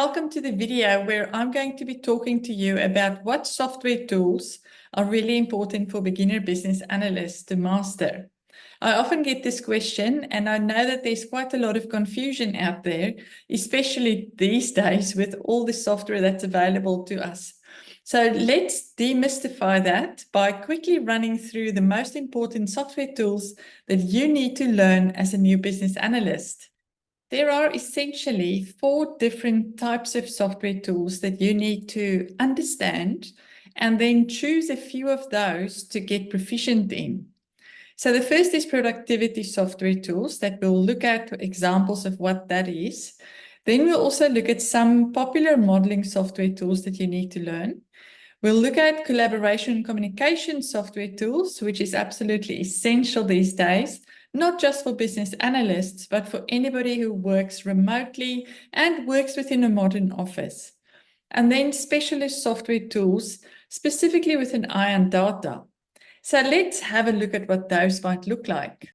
welcome to the video where I'm going to be talking to you about what software tools are really important for beginner business analysts to master. I often get this question, and I know that there's quite a lot of confusion out there, especially these days with all the software that's available to us. So let's demystify that by quickly running through the most important software tools that you need to learn as a new business analyst. There are essentially 4 different types of software tools that you need to understand and then choose a few of those to get proficient in. So the first is productivity software tools that we'll look at examples of what that is. Then we'll also look at some popular modeling software tools that you need to learn. We'll look at collaboration and communication software tools, which is absolutely essential these days, not just for business analysts, but for anybody who works remotely and works within a modern office. And then specialist software tools, specifically with an eye on data. So let's have a look at what those might look like.